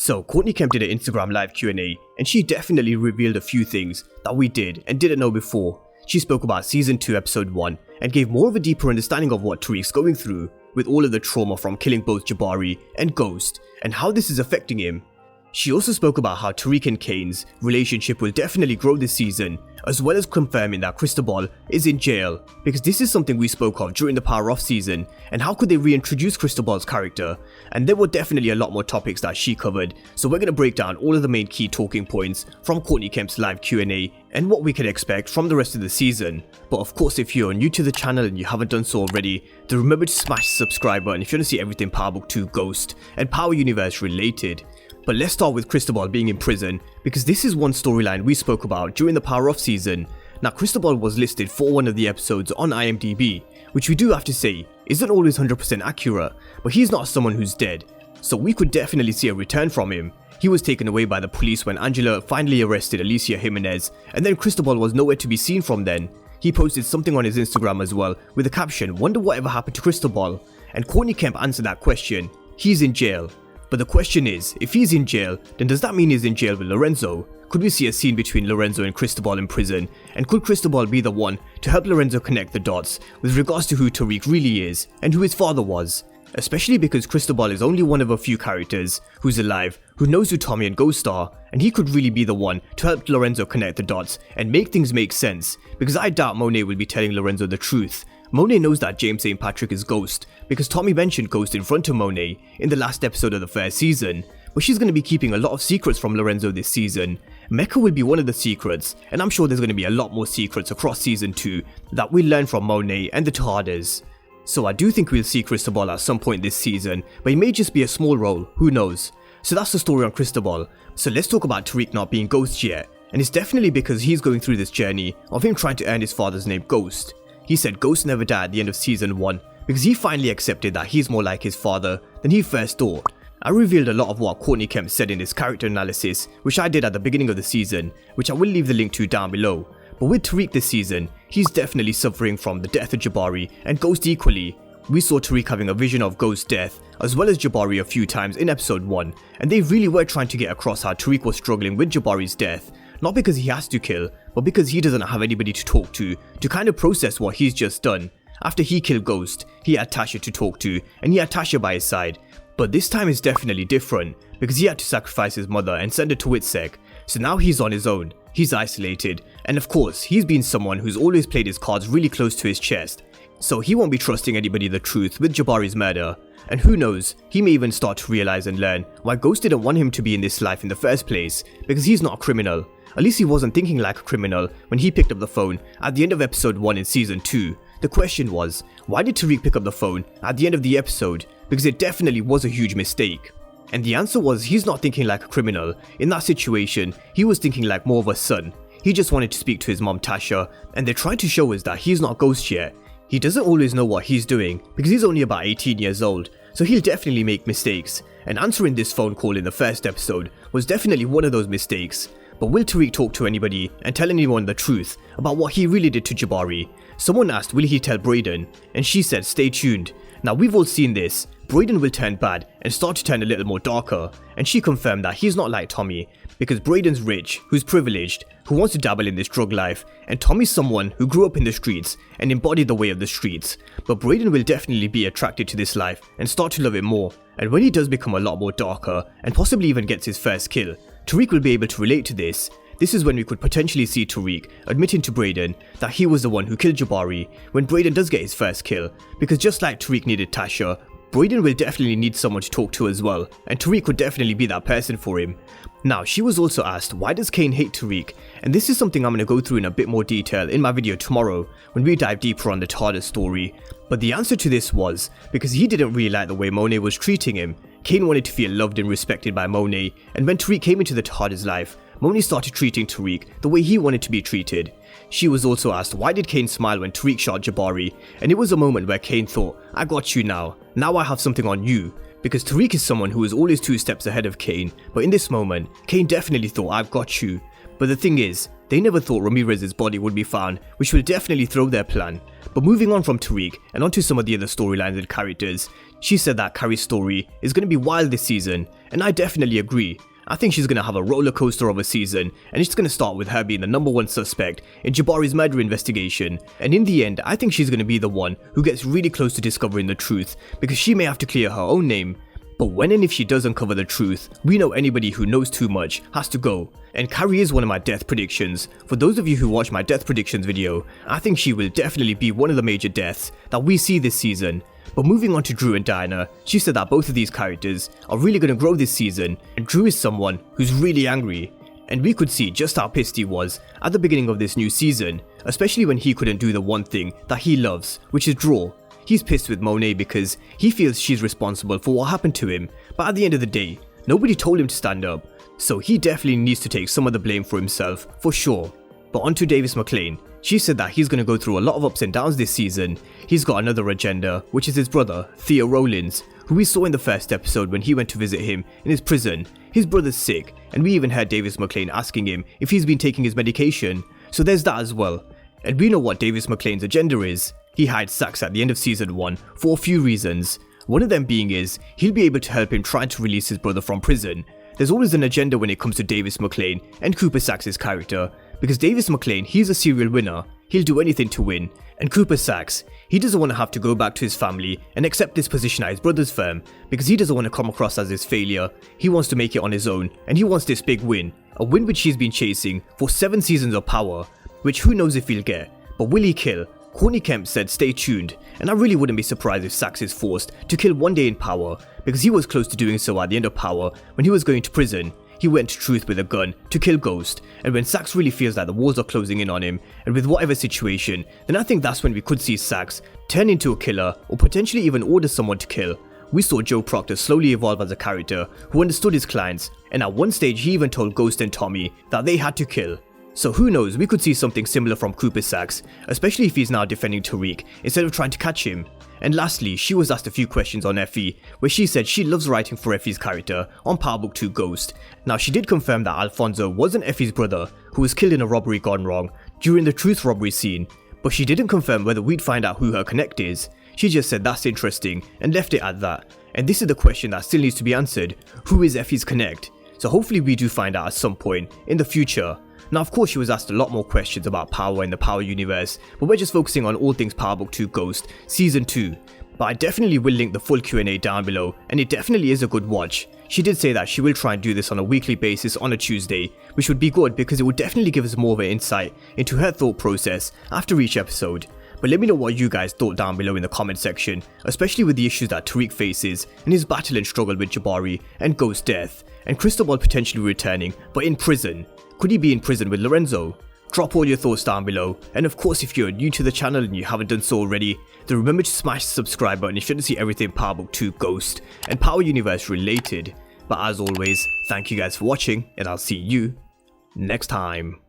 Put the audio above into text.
So Courtney Kemp did an Instagram live Q&A and she definitely revealed a few things that we did and didn't know before. She spoke about season 2 episode 1 and gave more of a deeper understanding of what Tariq's going through with all of the trauma from killing both Jabari and Ghost and how this is affecting him. She also spoke about how Tariq and Kane's relationship will definitely grow this season, as well as confirming that Cristobal is in jail, because this is something we spoke of during the Power Off season, and how could they reintroduce Cristobal's character, and there were definitely a lot more topics that she covered, so we're going to break down all of the main key talking points from Courtney Kemp's live Q&A, and what we can expect from the rest of the season. But of course, if you're new to the channel and you haven't done so already, then remember to smash the subscribe button if you want to see everything Power Book 2 Ghost and Power Universe related. But let's start with Cristobal being in prison, because this is one storyline we spoke about during the Power Off season. Now Cristobal was listed for one of the episodes on IMDb, which we do have to say isn't always 100% accurate, but he's not someone who's dead, so we could definitely see a return from him. He was taken away by the police when Angela finally arrested Alicia Jimenez, and then Cristobal was nowhere to be seen from then. He posted something on his Instagram as well with the caption, "Wonder whatever happened to Cristobal," and Courtney Kemp answered that question. He's in jail. But the question is, if he's in jail, then does that mean he's in jail with Lorenzo? Could we see a scene between Lorenzo and Cristobal in prison? And could Cristobal be the one to help Lorenzo connect the dots with regards to who Tariq really is and who his father was? Especially because Cristobal is only one of a few characters who's alive, who knows who Tommy and Ghost are, and he could really be the one to help Lorenzo connect the dots and make things make sense, because I doubt Monet will be telling Lorenzo the truth. Monet knows that James St. Patrick is Ghost because Tommy mentioned Ghost in front of Monet in the last episode of the first season, but she's going to be keeping a lot of secrets from Lorenzo this season. Mecca will be one of the secrets, and I'm sure there's going to be a lot more secrets across season 2 that we'll learn from Monet and the Tarders. So I do think we'll see Cristobal at some point this season, but it may just be a small role, who knows. So that's the story on Cristobal. So let's talk about Tariq not being Ghost yet, and it's definitely because he's going through this journey of him trying to earn his father's name Ghost. He said Ghost never died at the end of season 1 because he finally accepted that he's more like his father than he first thought. I revealed a lot of what Courtney Kemp said in his character analysis, which I did at the beginning of the season, which I will leave the link to down below. But with Tariq this season, he's definitely suffering from the death of Jabari and Ghost equally. We saw Tariq having a vision of Ghost's death as well as Jabari a few times in episode 1, and they really were trying to get across how Tariq was struggling with Jabari's death. Not because he has to kill, but because he doesn't have anybody to talk to kind of process what he's just done. After he killed Ghost, he had Tasha to talk to, and he had Tasha by his side. But this time is definitely different, because he had to sacrifice his mother and send her to ITSEC, so now he's on his own, he's isolated, and of course, he's been someone who's always played his cards really close to his chest, so he won't be trusting anybody the truth with Jabari's murder. And who knows, he may even start to realize and learn why Ghost didn't want him to be in this life in the first place, because he's not a criminal. At least he wasn't thinking like a criminal when he picked up the phone at the end of episode 1 in season 2. The question was, why did Tariq pick up the phone at the end of the episode? Because it definitely was a huge mistake. And the answer was, he's not thinking like a criminal. In that situation, he was thinking like more of a son. He just wanted to speak to his mom Tasha, and they're trying to show us that he's not Ghost yet. He doesn't always know what he's doing because he's only about 18 years old, so he'll definitely make mistakes. And answering this phone call in the first episode was definitely one of those mistakes. But will Tariq talk to anybody and tell anyone the truth about what he really did to Jabari? Someone asked, will he tell Brayden? And she said, stay tuned. Now we've all seen this. Brayden will turn bad and start to turn a little more darker. And she confirmed that he's not like Tommy, because Brayden's rich, who's privileged, who wants to dabble in this drug life, and Tommy's someone who grew up in the streets and embodied the way of the streets. But Brayden will definitely be attracted to this life and start to love it more. And when he does become a lot more darker and possibly even gets his first kill, Tariq will be able to relate to this. This is when we could potentially see Tariq admitting to Brayden that he was the one who killed Jabari when Brayden does get his first kill, because just like Tariq needed Tasha, Brayden will definitely need someone to talk to as well, and Tariq would definitely be that person for him. Now, she was also asked, why does Kane hate Tariq? And this is something I'm going to go through in a bit more detail in my video tomorrow when we dive deeper on the Tardis story. But the answer to this was, because he didn't really like the way Monet was treating him. Kane wanted to feel loved and respected by Monet, and when Tariq came into the Tardis life, Monet started treating Tariq the way he wanted to be treated. She was also asked, why did Kane smile when Tariq shot Jabari? And it was a moment where Kane thought, I got you now I have something on you. Because Tariq is someone who is always 2 steps ahead of Kane, but in this moment, Kane definitely thought, I've got you. But the thing is, they never thought Ramirez's body would be found, which will definitely throw their plan. But moving on from Tariq and onto some of the other storylines and characters, she said that Carrie's story is going to be wild this season, and I definitely agree. I think she's going to have a roller coaster of a season, and it's going to start with her being the #1 suspect in Jabari's murder investigation, and in the end I think she's going to be the one who gets really close to discovering the truth, because she may have to clear her own name. But when and if she does uncover the truth, we know anybody who knows too much has to go. And Carrie is one of my death predictions. For those of you who watched my death predictions video, I think she will definitely be one of the major deaths that we see this season. But moving on to Drew and Diana, she said that both of these characters are really going to grow this season, and Drew is someone who's really angry. And we could see just how pissed he was at the beginning of this new season, especially when he couldn't do the one thing that he loves, which is draw. He's pissed with Monet because he feels she's responsible for what happened to him, but at the end of the day, nobody told him to stand up, so he definitely needs to take some of the blame for himself, for sure. But on to Davis MacLean. She said that he's going to go through a lot of ups and downs this season. He's got another agenda, which is his brother, Theo Rollins, who we saw in the first episode when he went to visit him in his prison. His brother's sick, and we even heard Davis MacLean asking him if he's been taking his medication, so there's that as well. And we know what Davis MacLean's agenda is. He hides Saxe at the end of season 1 for a few reasons. One of them being is, he'll be able to help him try to release his brother from prison. There's always an agenda when it comes to Davis MacLean and Cooper Saxe's character, because Davis MacLean, he's a serial winner, he'll do anything to win, and Cooper Saxe, he doesn't want to have to go back to his family and accept this position at his brother's firm, because he doesn't want to come across as his failure. He wants to make it on his own, and he wants this big win, a win which he's been chasing for 7 seasons of Power, which who knows if he'll get, but will he kill? Courtney Kemp said stay tuned, and I really wouldn't be surprised if Saxe is forced to kill one day in Power, because he was close to doing so at the end of Power when he was going to prison. He went to Truth with a gun to kill Ghost, and when Saxe really feels that the walls are closing in on him, and with whatever situation, then I think that's when we could see Saxe turn into a killer, or potentially even order someone to kill. We saw Joe Proctor slowly evolve as a character who understood his clients, and at one stage he even told Ghost and Tommy that they had to kill. So who knows, we could see something similar from Cooper Saxe, especially if he's now defending Tariq instead of trying to catch him. And lastly, she was asked a few questions on Effie, where she said she loves writing for Effie's character on Power Book 2 Ghost. Now she did confirm that Alfonso wasn't Effie's brother, who was killed in a robbery gone wrong during the Truth robbery scene, but she didn't confirm whether we'd find out who her connect is. She just said that's interesting and left it at that. And this is the question that still needs to be answered: who is Effie's connect? So hopefully we do find out at some point in the future. Now of course she was asked a lot more questions about Power and the Power universe, but we're just focusing on all things Power Book 2 Ghost Season 2. But I definitely will link the full Q&A down below, and it definitely is a good watch. She did say that she will try and do this on a weekly basis on a Tuesday, which would be good because it would definitely give us more of an insight into her thought process after each episode. But let me know what you guys thought down below in the comment section, especially with the issues that Tariq faces in his battle and struggle with Jabari and Ghost's death, and Cristobal potentially returning, but in prison. Could he be in prison with Lorenzo? Drop all your thoughts down below, and of course if you're new to the channel and you haven't done so already, then remember to smash the subscribe button if you want to see everything Power Book 2 Ghost and Power Universe related. But as always, thank you guys for watching, and I'll see you next time.